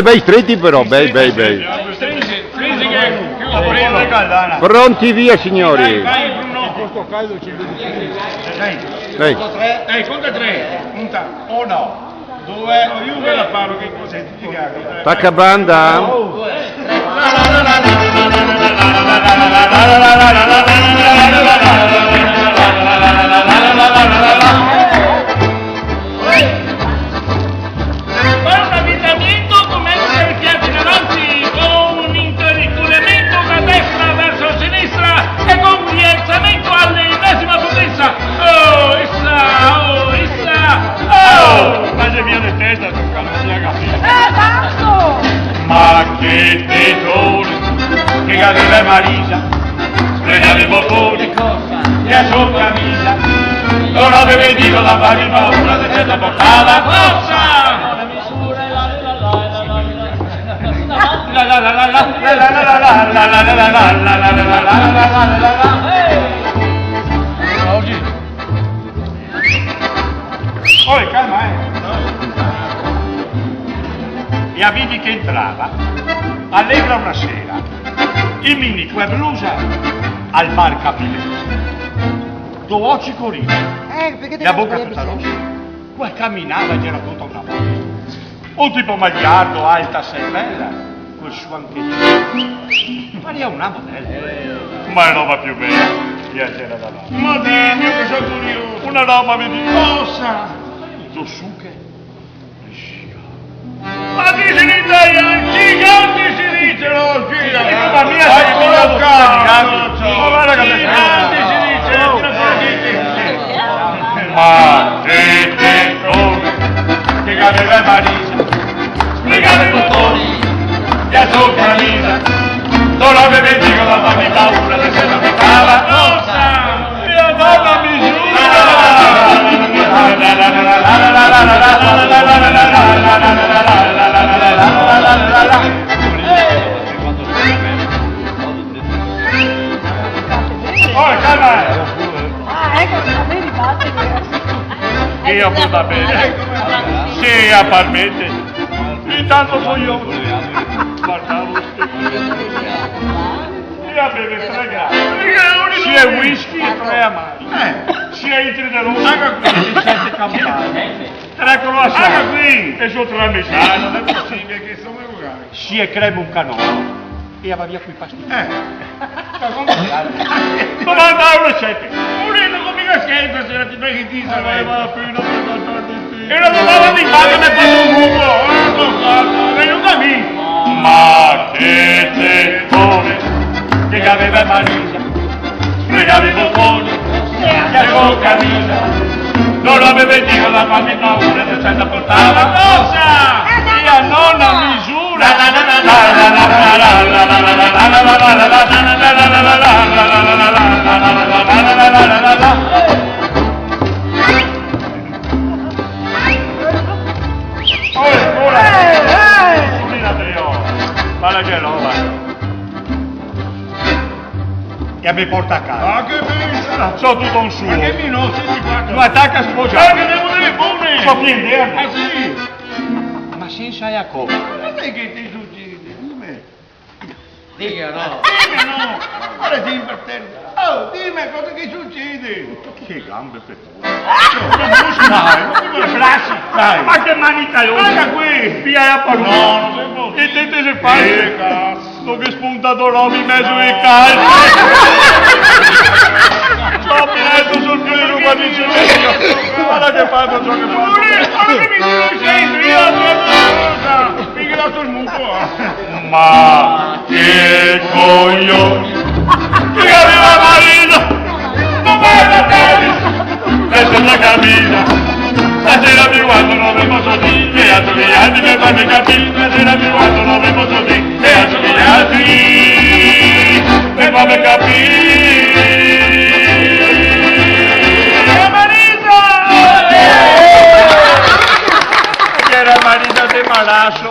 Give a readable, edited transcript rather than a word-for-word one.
bei stretti però, bei. Strisi che più prima. Pronti via signori. Vai Bruno. Questo caldo ci Dai. Conta 3. Conta 1, 2, io ve la parlo che cos'è? Tacca banda. Un avvitamento come per piatti davanti, con un interculamento da destra verso sinistra e con piazzamento all'ennesima potenza. Oh, issa! Ma se via di testa, non mi ha capito. Basta! Ma che tedore, che cadeva Marisa, spregava i bocconi, e a sua camisa, non aveva veduto la pari paura, se ce la portava forza! Oh, calma, E avevi che entrava, allegra una sera, in mini e blusa, al bar Capilese. Do occhi corrine, Perché e a bocca tutta rossa. Qua camminava e c'era tutta una volta. Un tipo magliardo, alta, sei bella, col suo anchellino. Faria una modella. Ma è roba più bella, piacere davanti. Ma dimmi che sono curioso. Una roba vedi cosa? Tu suche. Ma dici in Italia, giganti si dice, no, giganti. Ma mia sei collocato. Ma guarda che giganti si dice, ma che tendone, che cadeva Marisa, spiegava i bottoni, e a sua camisa, non aveva dico la fammi paura, che se la mettava rossa, e a donna io va bene, sì, a parmette, intanto poi io guardavo io bevo 3 gradi, sia whisky e 3 amari, sia i trideroni, anche qui, 7 campane, 3 croissant, anche qui, e sono 3 messaggi, non è possibile che sono uguali, sia crema un canolo, e va via qui pastigli. Ma andava una 7. Volendo come la scelta se la ti becchi ti sapeva appena per tanto. E la domanda di casa mi ha fatto un buco, e non capisco. Ma che tendone, che aveva Marisa, spregava i bottoni, e a sua camisa, non aveva dico la mamma in paura, se se la portava cosa, e a nonna misura. E mi porta a casa. Ma che pensa? So tutto un suo. Ma che mino, senti qua. Non attacca sfoggiato. Ma che devo delle buone. So pienderno. Ah sì. Ma senza Jacopo. Ma sai che ti succede? Dimmi. Dica no. Dimmi no. Ora ti invertendo. Oh, dimmi cosa che succede. Che gambe per tu. Che bracci. Ma che mani calose. Guarda qui. Via a paura. No, non sei buono. E te se fai. Che cazzo. Che spuntato rovi in mezzo ai calci. Sto finendo sul piede qua dice io. Guarda che fatto ciò che fatto. Guarda che mi conoscete, io la cosa. Mi che sul muco. Ma che coglioni. Che aveva marito. Non vai da te. E se la camisa. Stasera mi guardo non mi posso dire. E a tutti gli altri mi fanno capire. Stasera mi guardo non mi posso dire. E a tutti gli altri mi fanno capire. Era Marisa de Malasso.